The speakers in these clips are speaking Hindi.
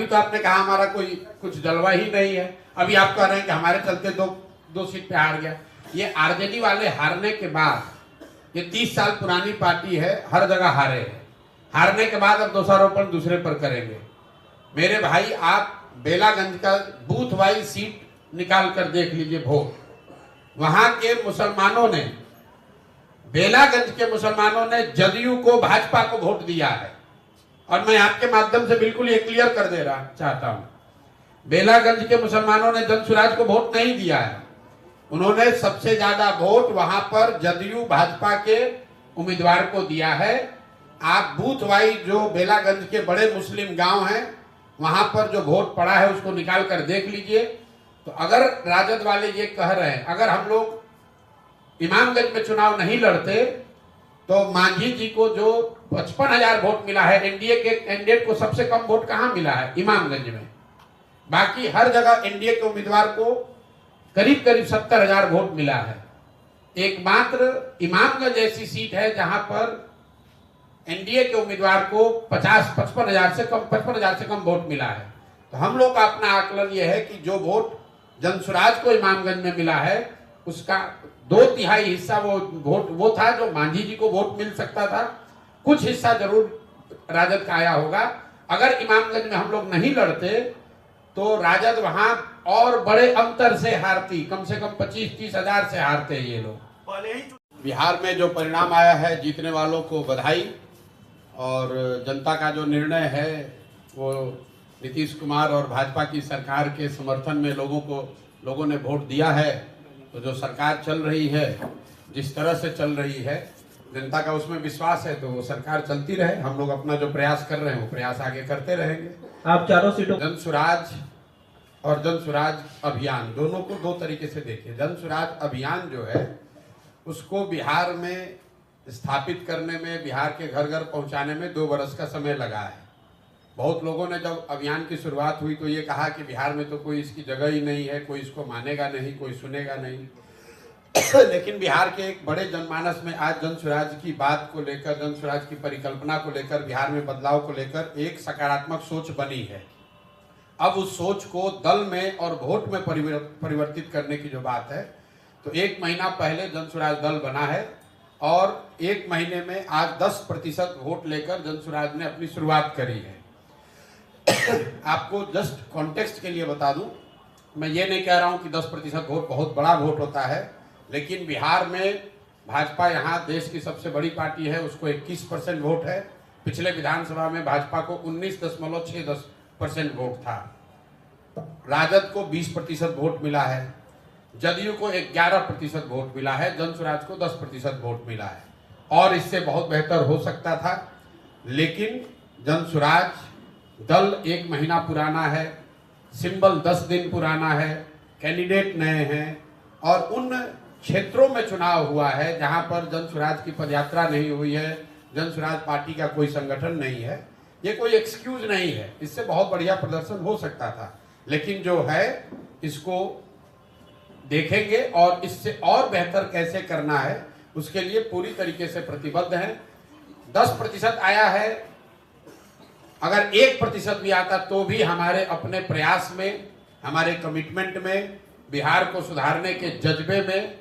अभी तो आपने कहा हमारा कोई कुछ जलवा ही नहीं है, अभी आप कह रहे हैं कि हमारे चलते दो सीट पे हार गया। ये आरजेडी वाले हारने के बाद, ये 30 साल पुरानी पार्टी है, हर जगह हारे हैं। हारने के बाद अब दोषारोपण दूसरे पर करेंगे। मेरे भाई, आप बेलागंज का बूथ वाइज सीट निकाल कर देख लीजिए वोट। वहां के मुसलमानों ने, बेलागंज के मुसलमानों ने जदयू को, भाजपा को वोट दिया है। और मैं आपके माध्यम से बिल्कुल ये क्लियर कर दे रहा चाहता हूं, बेलागंज के मुसलमानों ने जनसुराज को वोट नहीं दिया है। उन्होंने सबसे ज्यादा वोट वहां पर जदयू भाजपा के उम्मीदवार को दिया है। आप बूथ वाइज जो बेलागंज के बड़े मुस्लिम गांव हैं वहां पर जो वोट पड़ा है उसको निकाल कर देख लीजिए। तो अगर राजद वाले ये कह रहे हैं अगर हम लोग इमामगंज में चुनाव नहीं लड़ते तो मांझी जी को जो 55,000 वोट मिला है, एनडीए के कैंडिडेट को सबसे कम वोट कहां मिला है? इमामगंज में। बाकी हर जगह एनडीए के उम्मीदवार को करीब करीब 70,000 वोट मिला है। एकमात्र इमामगंज ऐसी सीट है जहां पर एनडीए के उम्मीदवार को 55,000 से कम वोट मिला है। तो हम लोग का अपना आकलन यह है कि जो वोट जनसुराज को इमामगंज में मिला है उसका 2/3 हिस्सा वो था जो मांझी जी को वोट मिल सकता था। कुछ हिस्सा जरूर राजद का आया होगा। अगर इमामगंज में हम लोग नहीं लड़ते तो राजद वहां और बड़े अंतर से हारती, कम से कम 25-30 हजार से हारते ये लोग। बिहार में जो परिणाम आया है, जीतने वालों को बधाई। और जनता का जो निर्णय है वो नीतीश कुमार और भाजपा की सरकार के समर्थन में लोगों ने वोट दिया है। तो जो सरकार चल रही है, जिस तरह से चल रही है, जनता का उसमें विश्वास है तो वो सरकार चलती रहे। हम लोग अपना जो प्रयास कर रहे हैं वो प्रयास आगे करते रहेंगे। आप चारों सीटों जनसुराज और जनसुराज अभियान दोनों को दो तरीके से देखिए। जनसुराज अभियान जो है उसको बिहार में स्थापित करने में, बिहार के घर घर पहुंचाने में 2 वर्ष का समय लगा है। बहुत लोगों ने जब अभियान की शुरुआत हुई तो ये कहा कि बिहार में तो कोई इसकी जगह ही नहीं है, कोई इसको मानेगा नहीं, कोई सुनेगा नहीं। लेकिन बिहार के एक बड़े जनमानस में आज जनसुराज की बात को लेकर, जनसुराज की परिकल्पना को लेकर, बिहार में बदलाव को लेकर एक सकारात्मक सोच बनी है। अब उस सोच को दल में और वोट में परिवर्तित करने की जो बात है, तो 1 महीना पहले जनसुराज दल बना है और 1 महीने में आज 10% वोट लेकर जनसुराज ने अपनी शुरुआत करी है। आपको जस्ट कॉन्टेक्स्ट के लिए बता दूं, मैं ये नहीं कह रहा हूं कि 10% वोट बहुत बड़ा वोट होता है, लेकिन बिहार में भाजपा यहाँ देश की सबसे बड़ी पार्टी है, उसको 21% वोट है। पिछले विधानसभा में भाजपा को 19.6% वोट था। राजद को 20% वोट मिला है, जदयू को 11% वोट मिला है, जनसुराज को 10% वोट मिला है। और इससे बहुत बेहतर हो सकता था, लेकिन जनसुराज दल 1 महीना पुराना है, सिंबल 10 दिन पुराना है, कैंडिडेट नए हैं और उन क्षेत्रों में चुनाव हुआ है जहां पर जनसुराज की पदयात्रा नहीं हुई है, जनसुराज पार्टी का कोई संगठन नहीं है। ये कोई एक्सक्यूज नहीं है, इससे बहुत बढ़िया प्रदर्शन हो सकता था, लेकिन जो है इसको देखेंगे और इससे और बेहतर कैसे करना है उसके लिए पूरी तरीके से प्रतिबद्ध हैं। 10% आया है, अगर 1% भी आता तो भी हमारे अपने प्रयास में, हमारे कमिटमेंट में, बिहार को सुधारने के जज्बे में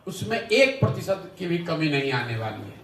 उसमें 1% की भी कमी नहीं आने वाली है।